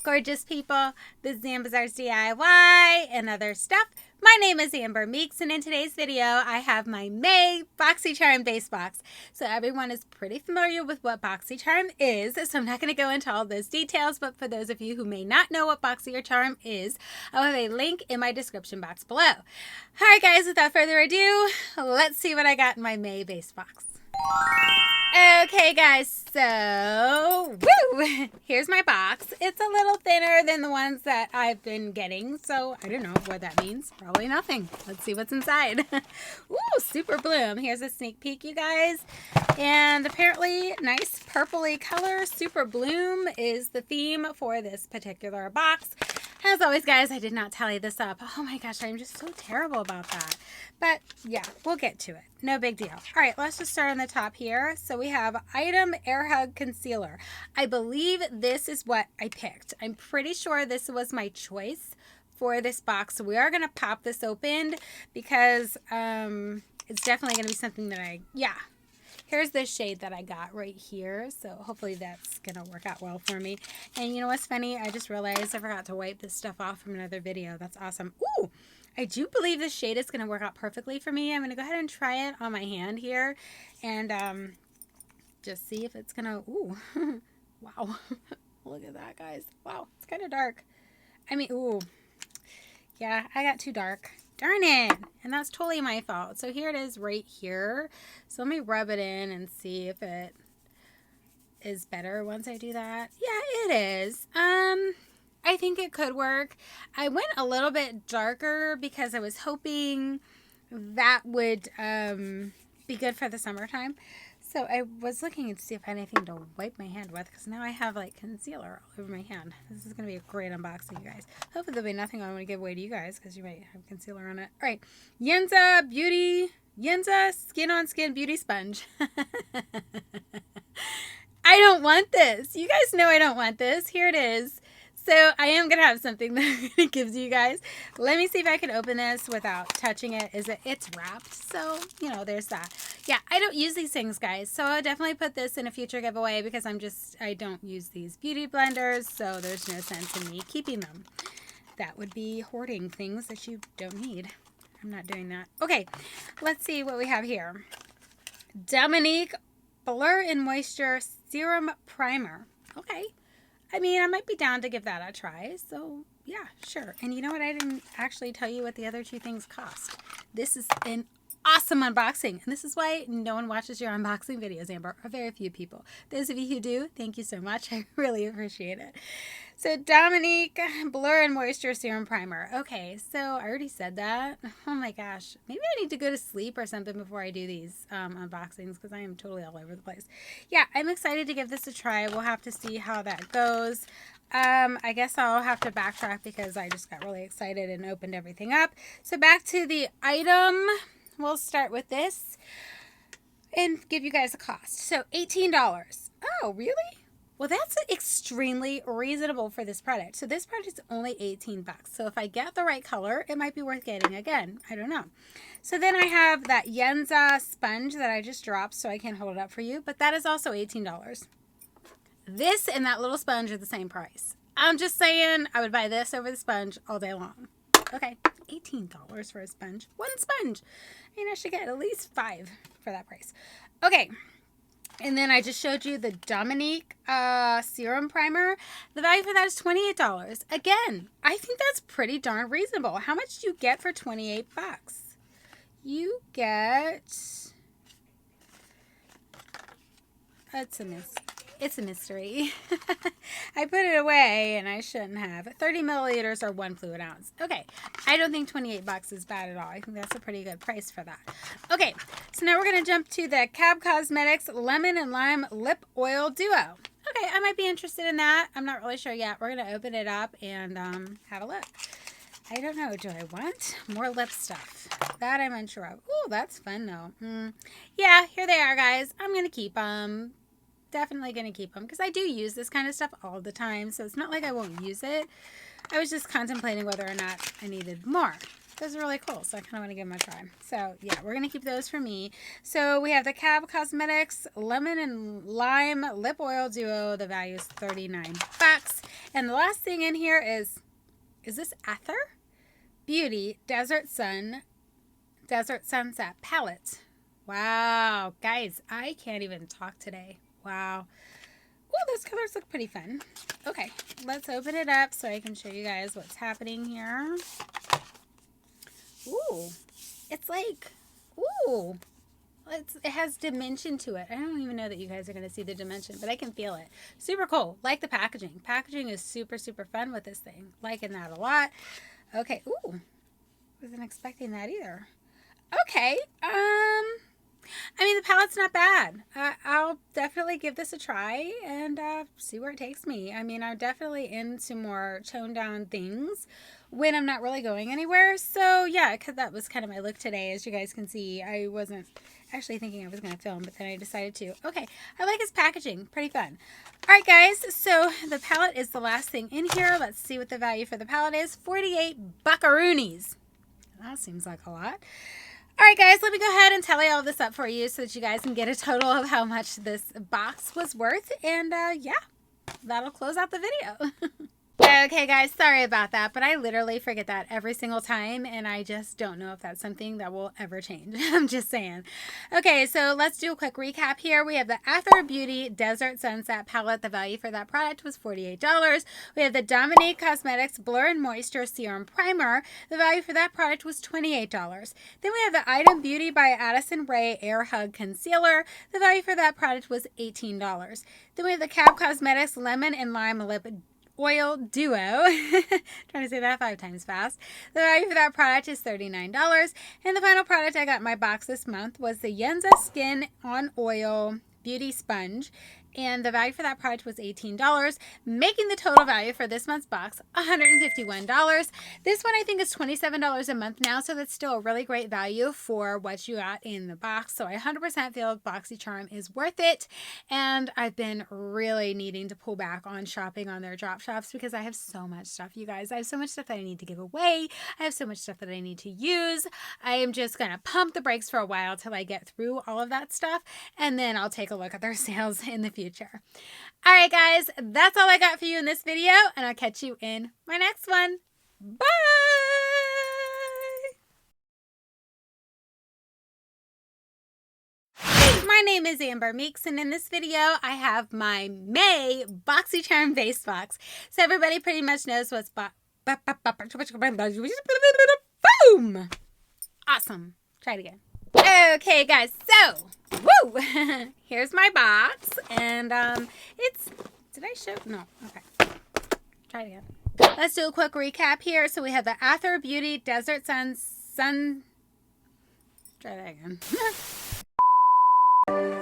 gorgeous people? This is Amber's DIY and other stuff. My name is Amber Meeks, and in today's video, I have my May Boxycharm Base Box. So everyone is pretty familiar with what Boxycharm is, so I'm not going to go into all those details, but for those of you who may not know what Boxycharm is, I'll have a link in my description box below. Alright guys, without further ado, let's see what I got in my May Base Box. Okay guys, so here's my box. It's a little thinner than the ones that I've been getting, so I don't know what that means. Probably nothing. Let's see what's inside. Ooh, Super Bloom. Here's a sneak peek, you guys. And apparently, nice purpley color. Super Bloom is the theme for this particular box. As always, guys, I did not tally this up. Oh my gosh, I'm just so terrible about that. But yeah, we'll get to it. No big deal. All right, let's just start on the top here. So we have Item Air Hug Concealer. I believe this is what I picked. I'm pretty sure this was my choice for this box. So we are going to pop this open because it's definitely going to be something that here's the shade that I got right here. So hopefully that's going to work out well for me. And you know what's funny? I just realized I forgot to wipe this stuff off from another video. That's awesome. Ooh, I do believe this shade is going to work out perfectly for me. I'm going to go ahead and try it on my hand here. And just see if it's going to... Ooh, wow. Look at that, guys. Wow, it's kind of dark. I mean, ooh. Yeah, I got too dark. Darn it. And that's totally my fault. So here it is right here. So let me rub it in and see if it is better once I do that. Yeah, it is. I think it could work. I went a little bit darker because I was hoping that would be good for the summertime. So I was looking to see if I had anything to wipe my hand with, because now I have like concealer all over my hand. This is going to be a great unboxing, you guys. Hopefully there'll be nothing I want to give away to you guys, because you might have concealer on it. All right, Yenza Skin on Skin Beauty Sponge. I don't want this. You guys know I don't want this. Here it is. So I am going to have something that it gives you guys. Let me see if I can open this without touching it. It's wrapped. So, you know, there's that. Yeah, I don't use these things, guys. So I'll definitely put this in a future giveaway because I don't use these beauty blenders. So there's no sense in me keeping them. That would be hoarding things that you don't need. I'm not doing that. Okay, let's see what we have here. Dominique Blur and Moisture Serum Primer. Okay. I mean, I might be down to give that a try. So, yeah, sure. And you know what? I didn't actually tell you what the other two things cost. This is an awesome unboxing. And this is why no one watches your unboxing videos, Amber, or very few people. Those of you who do, thank you so much. I really appreciate it. So, Dominique Blur and Moisture Serum Primer. Okay, so I already said that. Oh my gosh. Maybe I need to go to sleep or something before I do these unboxings, because I am totally all over the place. Yeah, I'm excited to give this a try. We'll have to see how that goes. I guess I'll have to backtrack because I just got really excited and opened everything up. So back to the item. We'll start with this and give you guys a cost. So $18. Oh, really? Well, that's extremely reasonable for this product. So this product is only 18 bucks. So if I get the right color, it might be worth getting again. I don't know. So then I have that Yenza sponge that I just dropped, so I can't hold it up for you. But that is also $18. This and that little sponge are the same price. I'm just saying I would buy this over the sponge all day long. Okay, $18 for a sponge. One sponge. I mean, I should get at least 5 for that price. Okay. And then I just showed you the Dominique Serum Primer. The value for that is $28. Again, I think that's pretty darn reasonable. How much do you get for 28 bucks? You get... It's a mystery. I put it away and I shouldn't have. 30 milliliters or 1 fluid ounce. Okay, I don't think 28 bucks is bad at all. I think that's a pretty good price for that. Okay, so now we're going to jump to the Cab Cosmetics Lemon and Lime Lip Oil Duo. Okay, I might be interested in that. I'm not really sure yet. We're going to open it up and have a look. I don't know. Do I want more lip stuff? That I'm unsure of. Ooh, that's fun though. Yeah, here they are, guys. I'm going to keep them. Definitely going to keep them because I do use this kind of stuff all the time, so it's not like I won't use it. I was just contemplating whether or not I needed more. Those are really cool, so I kind of want to give them a try. So yeah, we're going to keep those for me. So we have the Cab Cosmetics Lemon and Lime Lip Oil Duo. The value is $39. And the last thing in here is this Ether Beauty Desert Sunset Palette. Wow, guys, I can't even talk today. Wow. Oh, those colors look pretty fun. Okay, let's open it up so I can show you guys what's happening here. Ooh, it's like, ooh, it has dimension to it. I don't even know that you guys are going to see the dimension, but I can feel it. Super cool. Like the packaging. Packaging is super, super fun with this thing. Liking that a lot. Okay, ooh, wasn't expecting that either. Okay, I mean, the palette's not bad. I'll definitely give this a try and see where it takes me. I mean, I'm definitely into more toned down things when I'm not really going anywhere. So, yeah, because that was kind of my look today. As you guys can see, I wasn't actually thinking I was going to film, but then I decided to. Okay, I like his packaging. Pretty fun. All right, guys, so the palette is the last thing in here. Let's see what the value for the palette is. 48 buckaroonies. That seems like a lot. All right, guys, let me go ahead and tally all this up for you so that you guys can get a total of how much this box was worth. And yeah, that'll close out the video. Okay, guys, sorry about that, but I literally forget that every single time, and I just don't know if that's something that will ever change. I'm just saying. Okay, so let's do a quick recap here. We have the Ether Beauty Desert Sunset Palette. The value for that product was $48. We have the Dominique Cosmetics Blur and Moisture Serum Primer. The value for that product was $28. Then we have the Item Beauty by Addison Rae Air Hug Concealer. The value for that product was $18. Then we have the Cab Cosmetics Lemon and Lime Lip Oil Duo. Trying to say that 5 times fast. The value for that product is $39. And the final product I got in my box this month was the Yenza Skin on Oil Beauty Sponge. And the value for that product was $18, making the total value for this month's box $151. This one I think is $27 a month now, so that's still a really great value for what you got in the box. So I 100% feel Boxycharm is worth it. And I've been really needing to pull back on shopping on their drop shops because I have so much stuff, you guys. I have so much stuff that I need to give away. I have so much stuff that I need to use. I am just going to pump the brakes for a while till I get through all of that stuff, and then I'll take a look at their sales in the future. All right, guys, that's all I got for you in this video, and I'll catch you in my next one. Bye! My name is Amber Meeks, and in this video, I have my May Boxycharm Base Box. So everybody pretty much knows what's boom! Awesome. Try it again. Okay, guys, so, woo! Here's my box, and did I show? No, okay. Try it again. Let's do a quick recap here. So we have the Ether Beauty Desert Sun. Try that again.